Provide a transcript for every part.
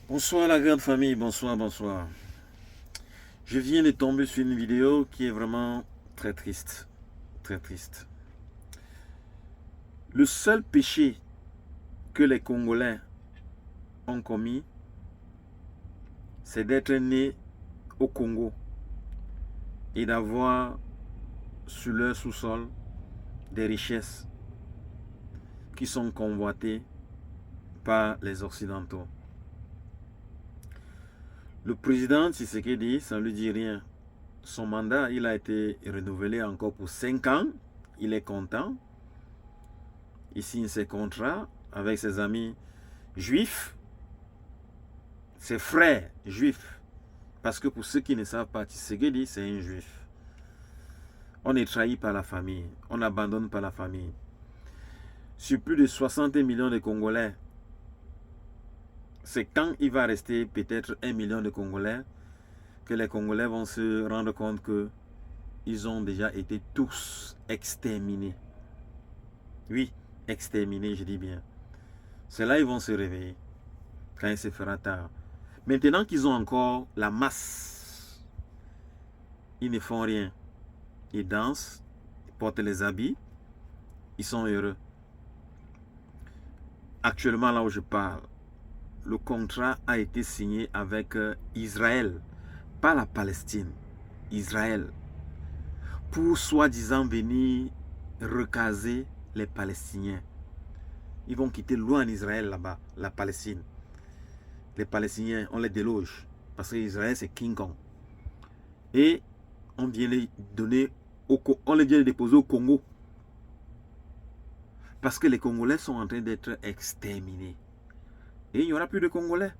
Bonsoir la grande famille, bonsoir, bonsoir. Je viens de tomber sur une vidéo qui est vraiment très triste. Très triste. Le seul péché que les Congolais ont commis, c'est d'être nés au Congo et d'avoir sur leur sous-sol des richesses qui sont convoitées par les Occidentaux. Le président Tshisekedi, ça ne lui dit rien. Son mandat, il a été renouvelé encore pour 5 ans. Il est content. Il signe ses contrats avec ses amis juifs, ses frères juifs. Parce que pour ceux qui ne savent pas, Tshisekedi, c'est un juif. On est trahi par la famille. On abandonne par la famille. Sur plus de 60 millions de Congolais, c'est quand il va rester peut-être 1 million de Congolais que les Congolais vont se rendre compte que ils ont déjà été tous exterminés. Oui, exterminés, je dis bien. C'est là qu'ils vont se réveiller, quand il se fera tard. Maintenant qu'ils ont encore la masse, ils ne font rien. Ils dansent, ils portent les habits, ils sont heureux. Actuellement, là où je parle, le contrat a été signé avec Israël, pas la Palestine, Israël, pour soi-disant venir recaser les Palestiniens. Ils vont quitter loin en Israël là-bas, la Palestine. Les Palestiniens, on les déloge, parce que Israël c'est King Kong. Et on vient les donner, on les vient les déposer au Congo. Parce que les Congolais sont en train d'être exterminés. Et il n'y aura plus de Congolais.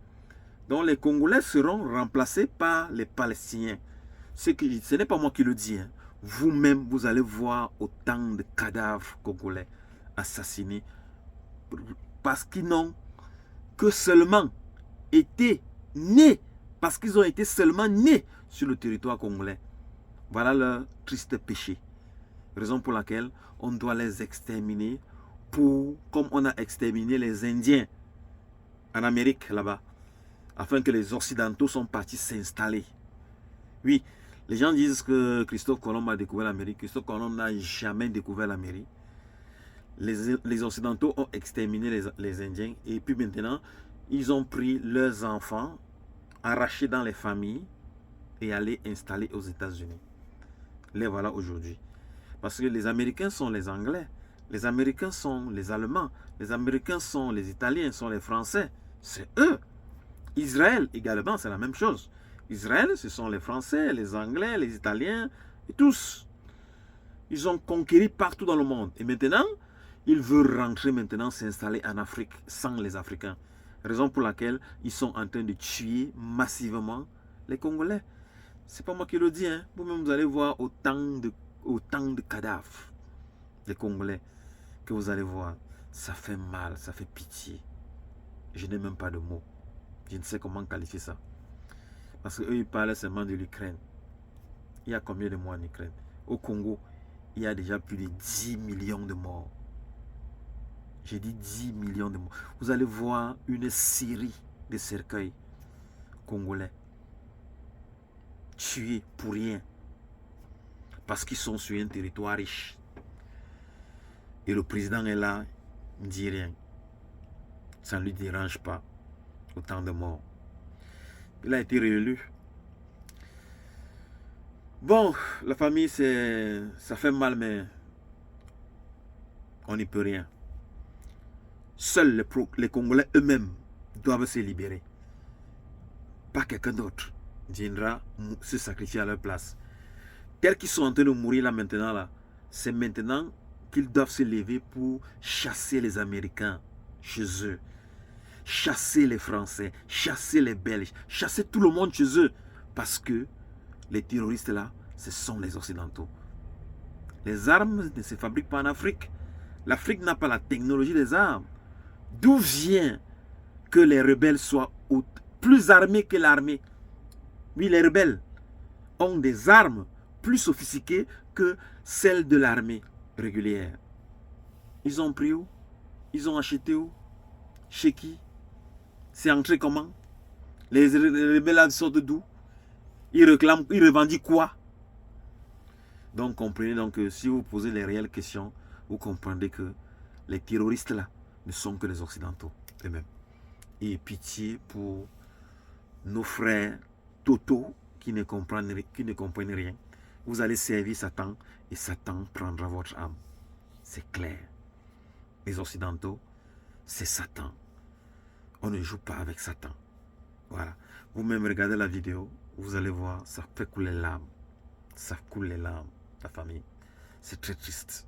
Donc les Congolais seront remplacés par les Palestiniens. Ce n'est pas moi qui le dis. Hein. Vous-même, vous allez voir autant de cadavres congolais assassinés. Parce qu'ils n'ont que seulement été nés. Parce qu'ils ont été seulement nés sur le territoire congolais. Voilà leur triste péché. Raison pour laquelle on doit les exterminer comme on a exterminé les Indiens en Amérique là-bas, afin que les Occidentaux sont partis s'installer. Oui, les gens disent que Christophe Colomb a découvert l'Amérique. Christophe Colomb n'a jamais découvert l'Amérique. Les Occidentaux ont exterminé les Indiens et puis maintenant, ils ont pris leurs enfants, arrachés dans les familles et allés installer aux États-Unis. Les voilà aujourd'hui. Parce que les Américains sont les Anglais, les Américains sont les Allemands, les Américains sont les Italiens, sont les Français. C'est eux. Israël également, c'est la même chose. Israël, ce sont les Français, les Anglais, les Italiens, et tous. Ils ont conquéri partout dans le monde. Et maintenant, ils veulent rentrer maintenant, s'installer en Afrique sans les Africains. Raison pour laquelle ils sont en train de tuer massivement les Congolais. C'est pas moi qui le dis, hein. Vous-même, vous allez voir autant de cadavres des Congolais que vous allez voir. Ça fait mal, ça fait pitié. Je n'ai même pas de mots. Je ne sais comment qualifier ça. Parce qu'eux, ils parlent seulement de l'Ukraine. Il y a combien de morts en Ukraine? Au Congo, il y a déjà plus de 10 millions de morts. J'ai dit 10 millions de morts. Vous allez voir une série de cercueils congolais tués pour rien. Parce qu'ils sont sur un territoire riche. Et le président est là, il ne dit rien. Ça ne lui dérange pas. Autant de morts. Il a été réélu. Bon, la famille, ça fait mal, mais on n'y peut rien. Seuls les Congolais eux-mêmes doivent se libérer. Pas quelqu'un d'autre viendra se sacrifier à leur place. Tels qu'ils sont en train de mourir là maintenant, là, c'est maintenant qu'ils doivent se lever pour chasser les Américains chez eux. Chasser les Français, chasser les Belges, chasser tout le monde chez eux. Parce que les terroristes là, ce sont les Occidentaux. Les armes ne se fabriquent pas en Afrique. L'Afrique n'a pas la technologie des armes. D'où vient que les rebelles soient plus armés que l'armée? Oui, les rebelles ont des armes plus sophistiquées que celles de l'armée régulière. Ils ont pris où? Ils ont acheté où? Chez qui? C'est entré comment? Les rebelles sortent d'où? Ils réclament, ils revendiquent quoi? Donc comprenez donc que si vous posez les réelles questions, vous comprendrez que les terroristes là ne sont que les Occidentaux eux-mêmes. Et pitié pour nos frères totaux qui ne comprennent rien. Vous allez servir Satan et Satan prendra votre âme. C'est clair. Les Occidentaux, c'est Satan. On ne joue pas avec Satan. Voilà. Vous-même regardez la vidéo, vous allez voir, ça fait couler les larmes. Ça coule les larmes, la famille. C'est très triste.